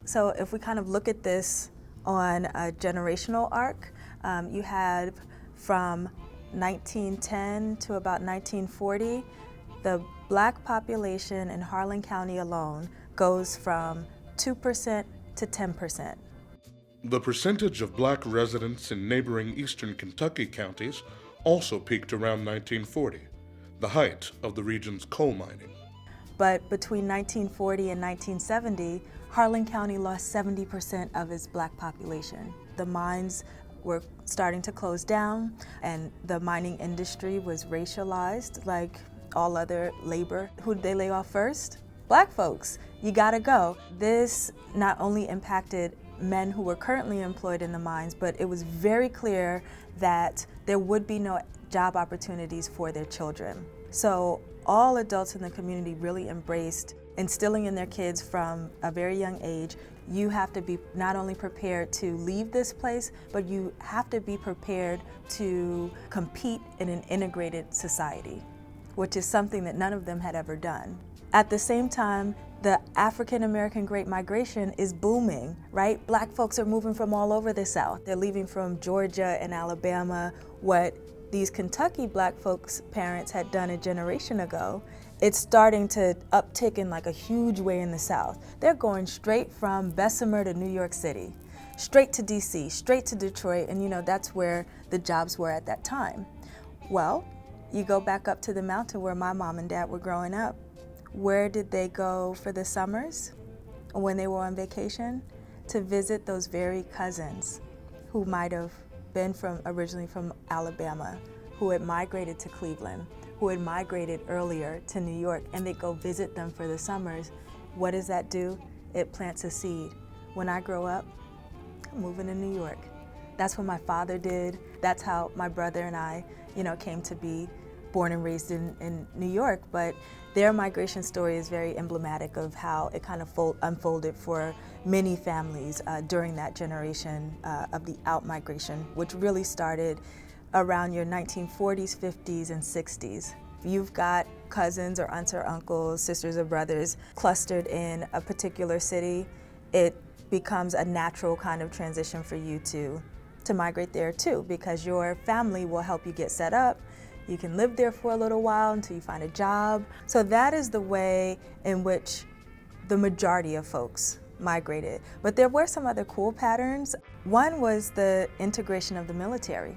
So if we kind of look at this on a generational arc, you had from 1910 to about 1940, the Black population in Harlan County alone goes from 2% to 10%. The percentage of Black residents in neighboring eastern Kentucky counties also peaked around 1940, the height of the region's coal mining. But between 1940 and 1970, Harlan County lost 70% of its Black population. The mines were starting to close down, and the mining industry was racialized like all other labor. Who did they lay off first? Black folks. You gotta go. This not only impacted men who were currently employed in the mines, but it was very clear that there would be no job opportunities for their children. So all adults in the community really embraced instilling in their kids from a very young age, you have to be not only prepared to leave this place, but you have to be prepared to compete in an integrated society, which is something that none of them had ever done. At the same time, the African American Great Migration is booming, right? Black folks are moving from all over the South. They're leaving from Georgia and Alabama. What these Kentucky Black folks' parents had done a generation ago, it's starting to uptick in like a huge way in the South. They're going straight from Bessemer to New York City, straight to DC, straight to Detroit, and that's where the jobs were at that time. Well, you go back up to the mountain where my mom and dad were growing up. Where did they go for the summers when they were on vacation? To visit those very cousins who might have been originally from Alabama, who had migrated to Cleveland, who had migrated earlier to New York, and they go visit them for the summers. What does that do? It plants a seed. When I grow up, I'm moving to New York. That's what my father did. That's how my brother and I, came to be born and raised in New York. But their migration story is very emblematic of how it kind of unfolded for many families during that generation of the out-migration, which really started around your 1940s, 50s, and 60s. You've got cousins or aunts or uncles, sisters or brothers clustered in a particular city. It becomes a natural kind of transition for you to migrate there too, because your family will help you get set up. You can live there for a little while until you find a job. So that is the way in which the majority of folks migrated. But there were some other cool patterns. One was the integration of the military.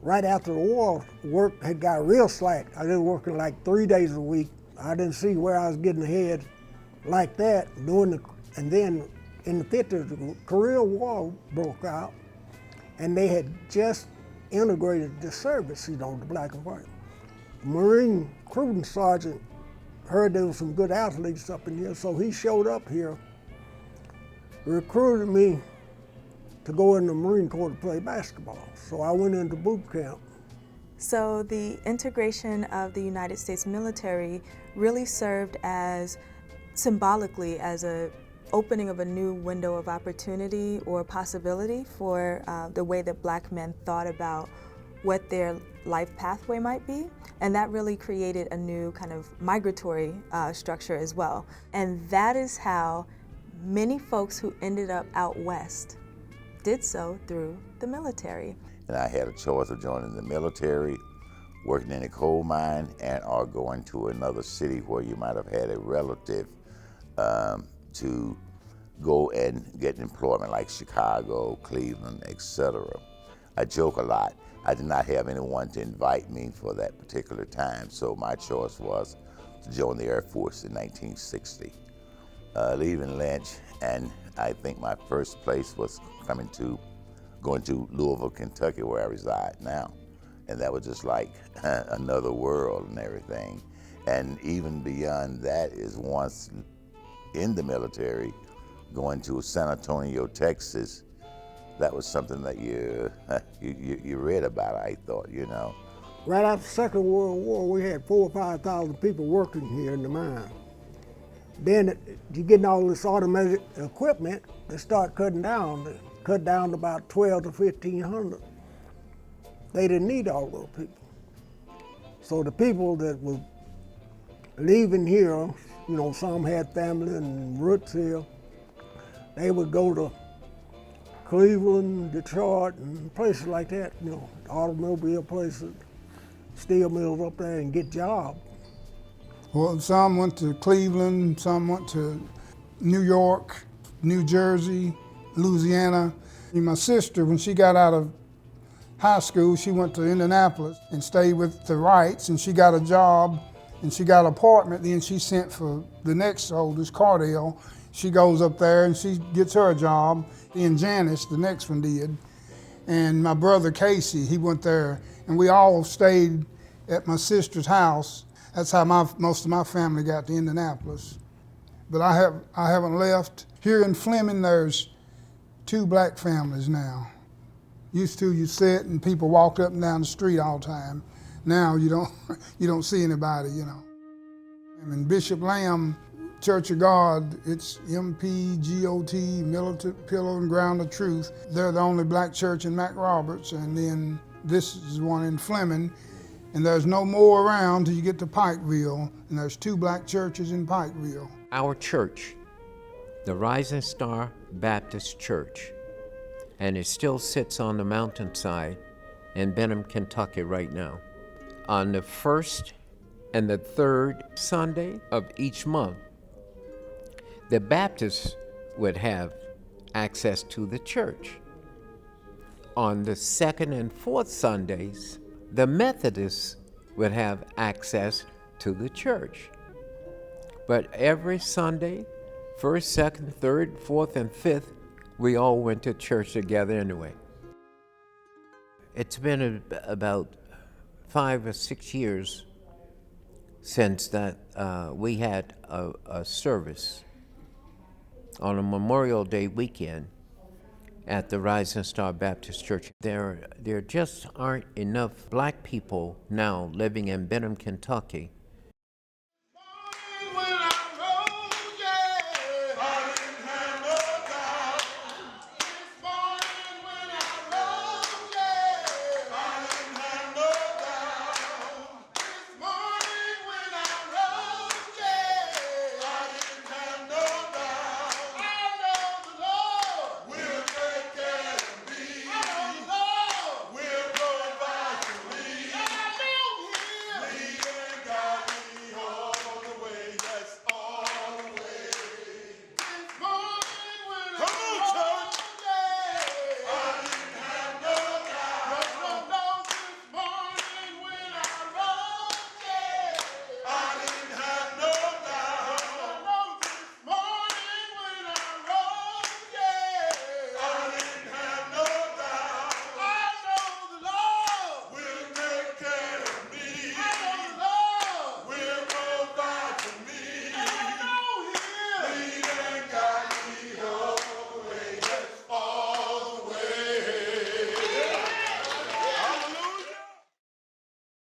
Right after the war, work had got real slack. I was working like 3 days a week. I didn't see where I was getting ahead like that. And then in the 50s, the Korean War broke out, and they had just integrated the service, the Black and white. Marine recruiting sergeant heard there was some good athletes up in here, so he showed up here, recruited me to go in the Marine Corps to play basketball. So I went into boot camp. So the integration of the United States military really served as symbolically as a opening of a new window of opportunity or possibility for the way that Black men thought about what their life pathway might be. And that really created a new kind of migratory structure as well. And that is how many folks who ended up out west did so through the military. And I had a choice of joining the military, working in a coal mine, or going to another city where you might have had a relative to go and get employment, like Chicago, Cleveland, etc. I joke a lot. I did not have anyone to invite me for that particular time, so my choice was to join the Air Force in 1960. Leaving Lynch, and I think my first place was going to Louisville, Kentucky, where I reside now. And that was just like another world and everything. And even beyond that is once in the military, going to San Antonio, Texas, that was something that you read about, I thought, Right after the Second World War, we had 4,000 or 5,000 people working here in the mine. Then you getting all this automated equipment, they start cutting down. They cut down to about 12 to 1,500. They didn't need all those people. So the people that were leaving here You know, some had family in Rootsville. They would go to Cleveland, Detroit, and places like that, you know, automobile places, steel mills up there and get jobs. Well, some went to Cleveland, some went to New York, New Jersey, Louisiana. And my sister, when she got out of high school, she went to Indianapolis and stayed with the Wrights, and she got a job and she got an apartment. Then she sent for the next oldest, Cardell. She goes up there and she gets her a job. Then Janice, the next one, did. And my brother Casey, he went there, and we all stayed at my sister's house. That's how most of my family got to Indianapolis. But I haven't left. Here in Fleming, there's 2 black families now. Used to, you sit and people walked up and down the street all the time. Now you don't see anybody, you know. And Bishop Lamb, Church of God, it's MPGOT, Militant Pillow and Ground of Truth. They're the only black church in Mac Roberts, and then this is one in Fleming. And there's no more around till you get to Pikeville, and there's 2 black churches in Pikeville. Our church, the Rising Star Baptist Church, and it still sits on the mountainside in Benham, Kentucky right now. On the 1st and the 3rd Sunday of each month, the Baptists would have access to the church. On the 2nd and 4th Sundays, the Methodists would have access to the church. But every Sunday, 1st, 2nd, 3rd, 4th, and 5th, we all went to church together anyway. It's been about 5 or 6 years since that we had a service on a Memorial Day weekend at the Rising Star Baptist Church. There just aren't enough black people now living in Benham, Kentucky.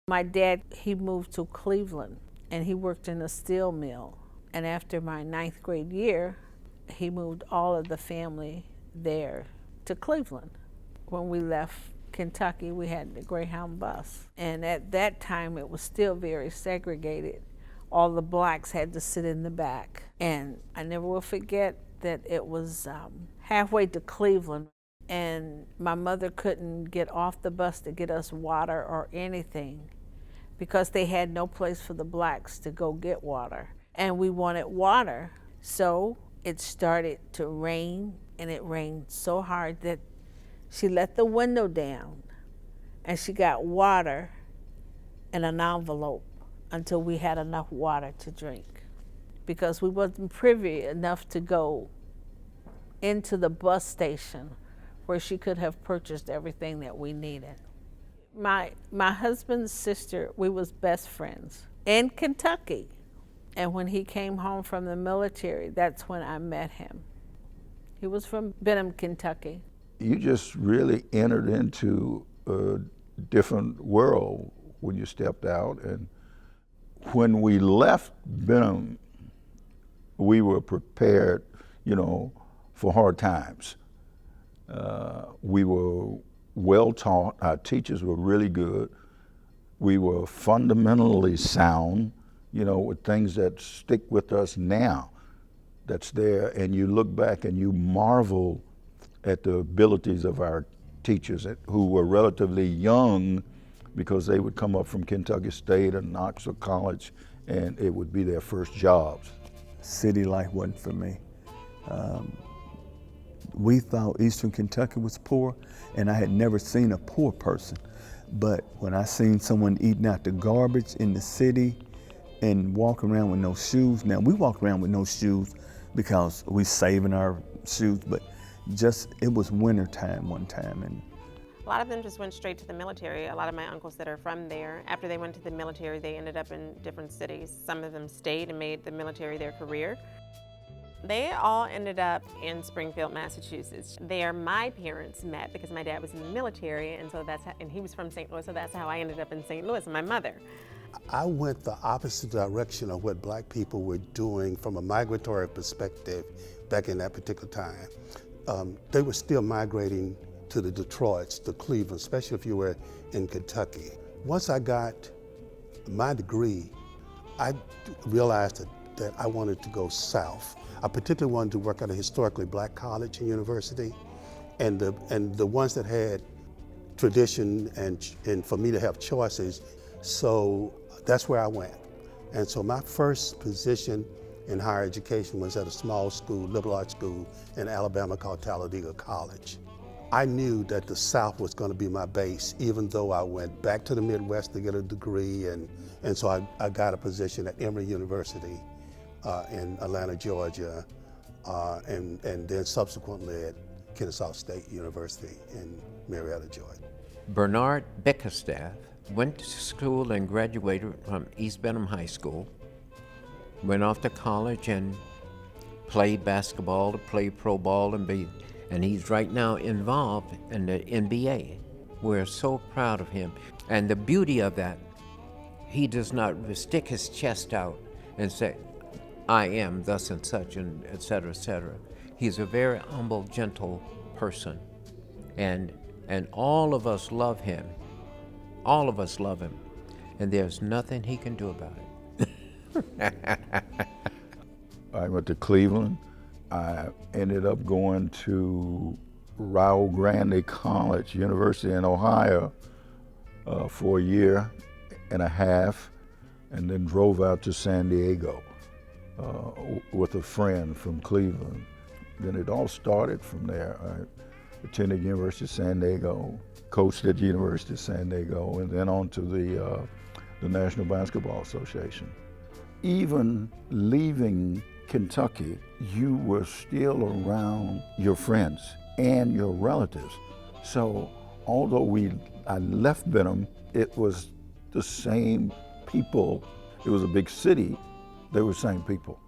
My dad, he moved to Cleveland, and he worked in a steel mill. And after my 9th grade year, he moved all of the family there to Cleveland. When we left Kentucky, we had the Greyhound bus. And at that time, it was still very segregated. All the blacks had to sit in the back. And I never will forget that it was halfway to Cleveland, and my mother couldn't get off the bus to get us water or anything because they had no place for the blacks to go get water. And we wanted water. So it started to rain, and it rained so hard that she let the window down, and she got water in an envelope until we had enough water to drink, because we wasn't privy enough to go into the bus station where she could have purchased everything that we needed. My husband's sister, we was best friends in Kentucky. And when he came home from the military, that's when I met him. He was from Benham, Kentucky. You just really entered into a different world when you stepped out. And when we left Benham, we were prepared, for hard times. We were well taught. Our teachers were really good. We were fundamentally sound. you know, with things that stick with us now, that's there, and you look back and you marvel at the abilities of our teachers who were relatively young, because they would come up from Kentucky State or Knox or college, and it would be their first jobs. City life wasn't for me. We thought Eastern Kentucky was poor, and I had never seen a poor person. But when I seen someone eating out the garbage in the city and walking around with no shoes, now we walk around with no shoes because we saving our shoes, but just, it was winter time one time. And a lot of them just went straight to the military. A lot of my uncles that are from there, after they went to the military, they ended up in different cities. Some of them stayed and made the military their career. They all ended up in Springfield, Massachusetts. There, my parents met because my dad was in the military, and so and he was from St. Louis, so that's how I ended up in St. Louis, and my mother. I went the opposite direction of what black people were doing from a migratory perspective back in that particular time. They were still migrating to the Detroits, the Cleveland, especially if you were in Kentucky. Once I got my degree, I realized that I wanted to go south. I particularly wanted to work at a historically black college and university, and the ones that had tradition and for me to have choices. So that's where I went. And so my first position in higher education was at a small school, liberal arts school in Alabama called Talladega College. I knew that the South was going to be my base, even though I went back to the Midwest to get a degree, and so I got a position at Emory University in Atlanta, Georgia, and then subsequently at Kennesaw State University in Marietta, Georgia. Bernard Bickerstaff went to school and graduated from East Benham High School, went off to college and played basketball, to play pro ball, and he's right now involved in the NBA. We're so proud of him. And the beauty of that, he does not stick his chest out and say, I am thus and such, and et cetera, et cetera. He's a very humble, gentle person. And all of us love him. All of us love him. And there's nothing he can do about it. I went to Cleveland. I ended up going to Rio Grande College, University in Ohio, for a year and a half, and then drove out to San Diego with a friend from Cleveland. Then it all started from there. I attended University of San Diego, coached at University of San Diego, and then on to the National Basketball Association. Even leaving Kentucky, you were still around your friends and your relatives. So although I left Benham, it was the same people. It was a big city. They were the same people.